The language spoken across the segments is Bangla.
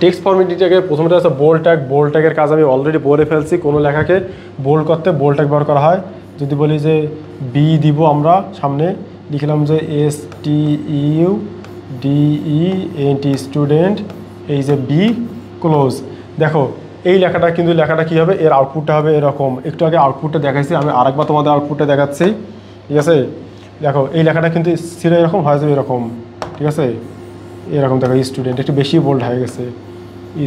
টেক্সট ফরম্যাটিং ট্যাগে প্রথমটা আছে বোল্ড ট্যাগ। বোল্ড ট্যাগের কাজ আমি অলরেডি বলে ফেলছি, কোনো লেখাকে বোল্ড করতে বোল্ড ট্যাগ ব্যবহার করা হয়। যদি বলি যে বি দিব, আমরা সামনে লিখলাম যে STUDENT স্টুডেন্ট, এই যে বি ক্লোজ। দেখো এই লেখাটা কিন্তু লেখাটা কী হবে, এর আউটপুটটা হবে এরকম। একটু আগে আউটপুটটা দেখাইছি, আমি আরেকবার তোমাদের আউটপুটটা দেখাচ্ছি, ঠিক আছে। দেখো এই লেখাটা কিন্তু ছিল এরকম, হয়ে যাবে এরকম, ঠিক আছে, এরকম। দেখো স্টুডেন্ট একটু বেশি বোল্ড হয়ে গেছে,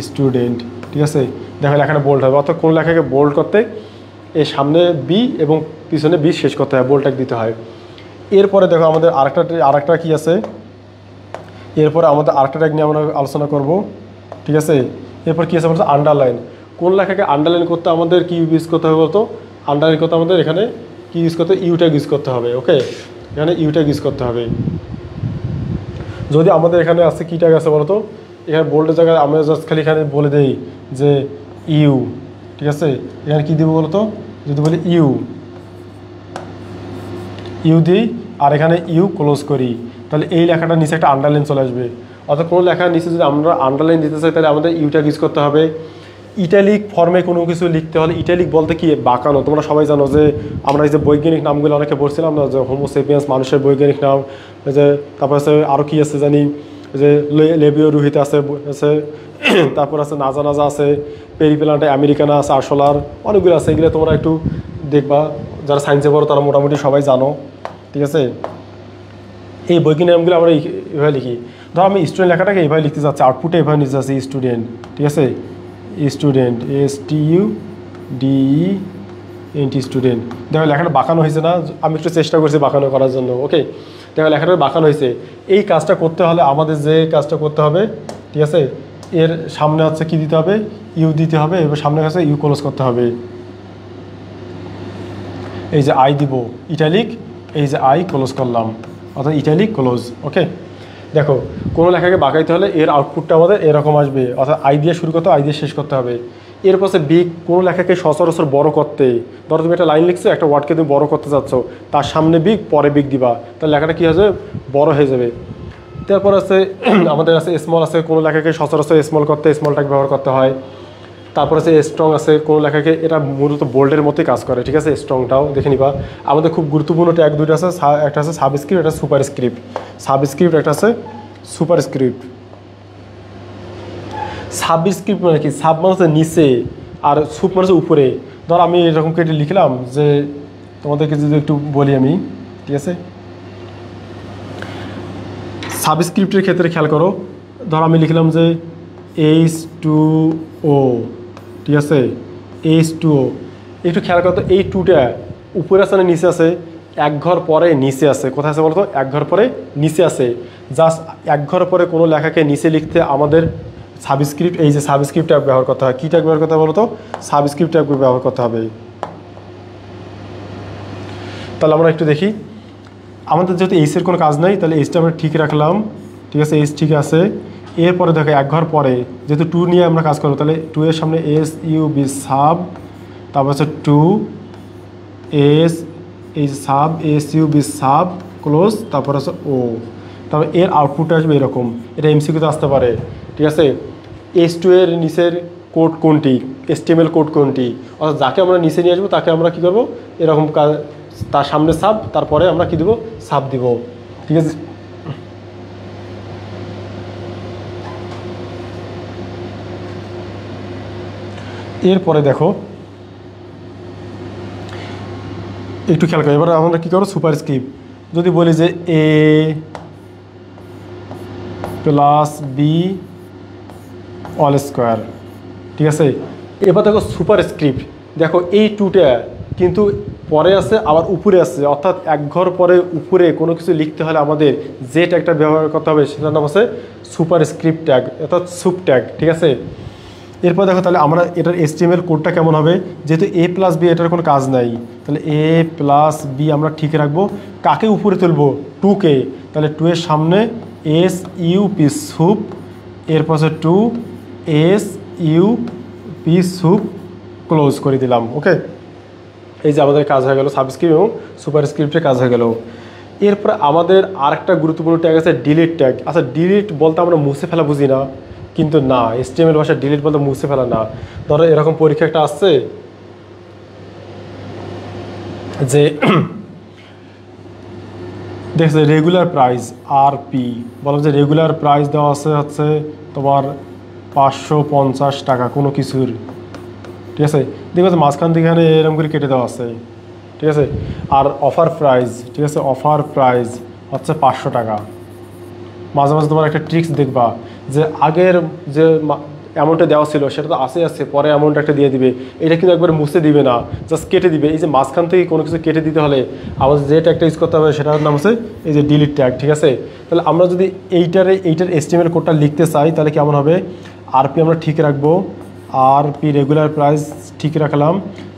স্টুডেন্ট, ঠিক আছে। দেখো লেখাটা বোল্ড হবে, অর্থাৎ কোনো লেখাকে বোল্ড করতে এই সামনে বি এবং পিছনে বি শেষ করতে হয়, বোল্ড ট্যাগ দিতে হয়। এরপরে দেখো আমাদের আরেকটা কী আছে, এরপরে আমাদের আরেকটা ট্যাগ নিয়ে আমরা আলোচনা করব, ঠিক আছে। এরপর কী আছে বলতো আন্ডারলাইন। কোন লেখাকে আন্ডারলাইন করতে আমাদের কী ইউজ করতে হবে বলতো, আন্ডারলাইন করতে আমাদের এখানে কী ইউজ করতে, ইউ ট্যাগ ইউজ করতে হবে, ওকে। এখানে ইউ ট্যাগ ইউজ করতে হবে। যদি আমাদের এখানে আছে কী ট্যাগ আছে বলতো, এখানে বোল্ডের জায়গায় আমরা জাস্ট খালি এখানে বলে দেই যে ইউ, ঠিক আছে। এখানে কী দিব বলতো, যদি বলি ইউ দিই আর এখানে ইউ ক্লোজ করি, তাহলে এই লেখাটার নিচে একটা আন্ডারলাইন চলে আসবে। অর্থাৎ কোনো লেখার নিচে যদি আমরা আন্ডারলাইন দিতে চাই তাহলে আমাদের ইউ ট্যাগ ইউজ করতে হবে। ইটালিক ফর্মে কোনো কিছু লিখতে হলে, ইটালিক বলতে কি বাঁকানো, তোমরা সবাই জানো যে আমরা এই যে বৈজ্ঞানিক নামগুলো অনেকে বলছিলাম না, যে হোমোসেপিয়েন্স মানুষের বৈজ্ঞানিক নাম, যে তারপর আছে আরও কী আছে জানি, যে লেবিও রুহিত আছে, তারপর আছে নাজা আছে, পেরিপ্লান্টে আমেরিকানা আছে, আরশোলার, অনেকগুলো আছে। এগুলো তোমরা একটু দেখবা, যারা সায়েন্সে পড়ো তারা মোটামুটি সবাই জানো, ঠিক আছে। এই বৈজ্ঞানিক নামগুলো আমরা এভাবে লিখি। ধর আমি স্টুডেন্ট লেখাটাকে এইভাবে লিখতে চাচ্ছি, আউটপুটে এভাবে নিতে চাচ্ছি স্টুডেন্ট, ঠিক আছে। Student STUDENT student. দেখো লেখাটা বাঁকানো হয়েছে না, আমি একটু চেষ্টা করছি বাঁকানো করার জন্য, ওকে। দেখো লেখাটা বাঁকানো হয়েছে। এই কাজটা করতে হলে আমাদের যে কাজটা করতে হবে, ঠিক আছে, এর সামনে হচ্ছে কী দিতে হবে, ইউ দিতে হবে, এবার সামনে কাছে ইউ ক্লোজ করতে হবে। এই যে আই দিব ইটালিক, এই যে আই ক্লোজ করলাম, অর্থাৎ ইটালিক ক্লোজ, ওকে। দেখো কোনো লেখাকে বাঁকাইতে হলে এর আউটপুটটা আমাদের এরকম আসবে, অর্থাৎ আই দিয়ে শুরু করতে হবে, আই দিয়ে শেষ করতে হবে। এরপর বিগ, কোনো লেখাকে সচরাচর বড় করতে, ধরো তুমি একটা লাইন লিখছো, একটা ওয়ার্ডকে তুমি বড় করতে চাচ্ছ, তার সামনে বিগ পরে বিগ দিবা, তাহলে লেখাটা কী হবে, বড় হয়ে যাবে। তারপর আছে আমাদের আছে স্মল আছে, কোনো লেখাকে সচরাচর স্মল করতে স্মলটাকে ব্যবহার করতে হয়। তারপর আছে স্ট্রং আছে, কোনো লেখাকে, এটা মূলত বোল্ডের মতোই কাজ করে, ঠিক আছে। স্ট্রংটাও দেখে নিবা। আমাদের খুব গুরুত্বপূর্ণ ট্যাগ দুটো আছে, একটা আছে সাবস্ক্রিপ্ট, একটা সুপারস্ক্রিপ্ট। সাবস্ক্রিপ্ট একটা আছে সুপারস্ক্রিপ্ট। সাবস্ক্রিপ্ট মানে কি, সাব মানে হচ্ছে নিচে আর সুপ মানে হচ্ছে উপরে। ধর আমি এরকম কেটে লিখলাম, যে তোমাদেরকে যদি একটু বলি আমি, ঠিক আছে। সাবস্ক্রিপ্টের ক্ষেত্রে খেয়াল করো, ধর আমি লিখলাম যে H2O, ঠিক আছে, H2O। একটু খেয়াল করো তো, এই টুটা উপরে আছে না নিচে আছে, এক ঘর পরে নিচে আছে। কোথায় আছে বলতো, এক ঘর পরে নিচে আছে। জাস্ট এক ঘর পরে কোনো লেখাকে নিচে লিখতে আমাদের সাবস্ক্রিপ্ট, এই যে সাবস্ক্রিপ্ট ট্যাগ ব্যবহার করতে হয়। কী ট্যাগ ব্যবহার করতে হবে বলতো, সাবস্ক্রিপ্ট ট্যাগ ব্যবহার করতে হবে। তাহলে আমরা একটু দেখি, আমাদের যেহেতু এইচের কোনো কাজ নেই, তাহলে এইচটা আমরা ঠিক রাখলাম, ঠিক আছে, এইচ ঠিক আছে। এরপরে দেখো এক ঘর পরে যেহেতু টু নিয়ে আমরা কাজ করবো, তাহলে টু এর সামনে SUB সাব, তারপর হচ্ছে টু এই সাব SUB সাব ক্লোজ, তারপর হচ্ছে ও। তারপর এর আউটপুট আসবে এরকম, এটা MCQতে আসতে পারে, ঠিক আছে। H2 এর নিচের কোড কোনটি, HTML কোড কোনটি, অর্থাৎ যাকে আমরা নিচে নিয়ে আসবো তাকে আমরা কী করবো, এরকম কাজ, তার সামনে সাব, তারপরে আমরা কী দিব, সাব দিব, ঠিক আছে। এরপরে দেখো একটু খেয়াল করো, এবার আমরা কী করবো, সুপারস্ক্রিপ্ট। যদি বলি যে A plus B all square, ঠিক আছে। এবার দেখো সুপারস্ক্রিপ্ট, দেখো এই টুটা কিন্তু পরে আছে আবার উপরে আছে, অর্থাৎ এক ঘর পরে উপরে কোনো কিছু লিখতে হলে আমাদের যে ট্যাগটা ব্যবহার করতে হবে সেটার নাম আছে সুপারস্ক্রিপ্ট ট্যাগ, অর্থাৎ সুপ ট্যাগ, ঠিক আছে। এরপর দেখো তাহলে আমরা এটার HTML কোডটা কেমন হবে, যেহেতু A প্লাস B এটার কোনো কাজ নাই, তাহলে A প্লাস B আমরা ঠিক রাখবো। কাকে উপরে তুলবো, টুকে, তাহলে টু এর সামনে SUP সুপ, এরপর হচ্ছে টু SUP সুপ ক্লোজ করে দিলাম, ওকে। এই যে আমাদের কাজ হয়ে গেল, সাবস্ক্রিপ্ট এবং সুপারস্ক্রিপ্টের কাজ হয়ে গেল। এরপর আমাদের আরেকটা গুরুত্বপূর্ণ ট্যাগ আছে ডিলিট ট্যাগ। আচ্ছা ডিলিট বলতে আমরা মুছে ফেলা বুঝি না, কিন্তু না, HTML ভাষা ডিলিট বলতে মুছে ফেলা না। ধরো এরকম পরীক্ষা একটা আসছে যে দেখছে রেগুলার প্রাইস RP, বলো যে রেগুলার প্রাইস দেওয়া আছে হচ্ছে তোমার 550 টাকা কোনো কিছুর, ঠিক আছে। দেখবে যে মাঝখান থেকে এখানে এরকম করে কেটে দেওয়া আছে, ঠিক আছে। আর অফার প্রাইস, ঠিক আছে, অফার প্রাইস হচ্ছে 500 টাকা। মাঝে মাঝে তোমার একটা ট্রিক্স দেখবা যে আগের যে অ্যামাউন্টটা দেওয়া ছিল সেটা তো আছে, পরে অ্যামাউন্ট একটা দিয়ে দিবে, এটা কিন্তু একবার মুছে দিবে না, জাস্ট কেটে দিবে। এই যে মাঝখান থেকে কোনো কিছু কেটে দিতে হলে আমাদের যে ট্যাগটা ইউজ করতে হবে সেটার নাম হচ্ছে এই যে ডিলিট ট্যাগ, ঠিক আছে। তাহলে আমরা যদি এইটার HTML কোডটা লিখতে চাই তাহলে কেমন হবে, RP আমরা ঠিক রাখবো, RP রেগুলার প্রাইস ঠিক রাখলাম,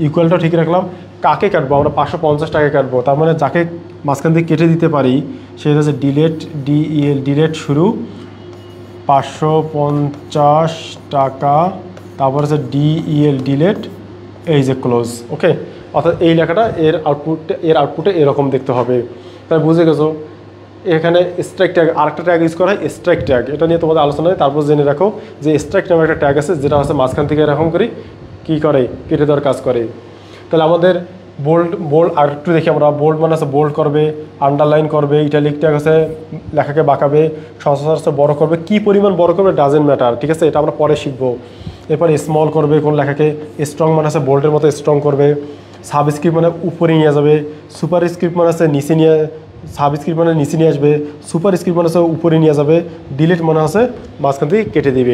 ইকুয়ালটাও ঠিক রাখলাম। কাকে কাটবো আমরা, 550 টাকা কাটবো, তার মানে যাকে মাঝখান থেকে কেটে দিতে পারি সেটা হচ্ছে ডিলেট, ডিলেট শুরু 550 টাকা, তারপর হচ্ছে ডিলেট, এই যে ক্লোজ। ওকে, অর্থাৎ এই লেখাটা এর আউটপুটে এরকম দেখতে হবে। তাই বুঝে গেছো। এখানে স্ট্রাইক ট্যাগ, আরেকটা ট্যাগ ইউজ করা হয় স্ট্রাইক ট্যাগ, এটা নিয়ে তোমাদের আলোচনা হয়, তারপর জেনে রাখো যে স্ট্রাইক নামে একটা ট্যাগ আছে যেটা হচ্ছে মাঝখান থেকে এরকম করি কী করে, কেটে দেওয়ার কাজ করে। তাহলে আমাদের বোল্ড আর একটু দেখি আমরা, বোল্ড মানে আছে বোল্ড করবে, আন্ডারলাইন করবে, ইটালিক ট্যাগ আছে লেখাকে বাঁকাবে, সচরাচর বড় করবে, কি পরিমাণ বড় করবে ডাজেন্ট ম্যাটার, ঠিক আছে, এটা আমরা পরে শিখবো। এরপর স্মল করবে, কোন লেখাকে স্ট্রং মানে আছে বোল্ডের মতো স্ট্রং করবে, সাবস্ক্রিপ্ট মানে উপরে নিয়ে যাবে, সুপার স্ক্রিপ্ট মানে আছে নিচে নিয়ে, সাবস্ক্রিপ্ট মানে নিচে নিয়ে আসবে, সুপার স্ক্রিপ্ট মানে আছে উপরে নিয়ে যাবে, ডিলিট মানে আছে মাঝখান থেকে কেটে দিবে।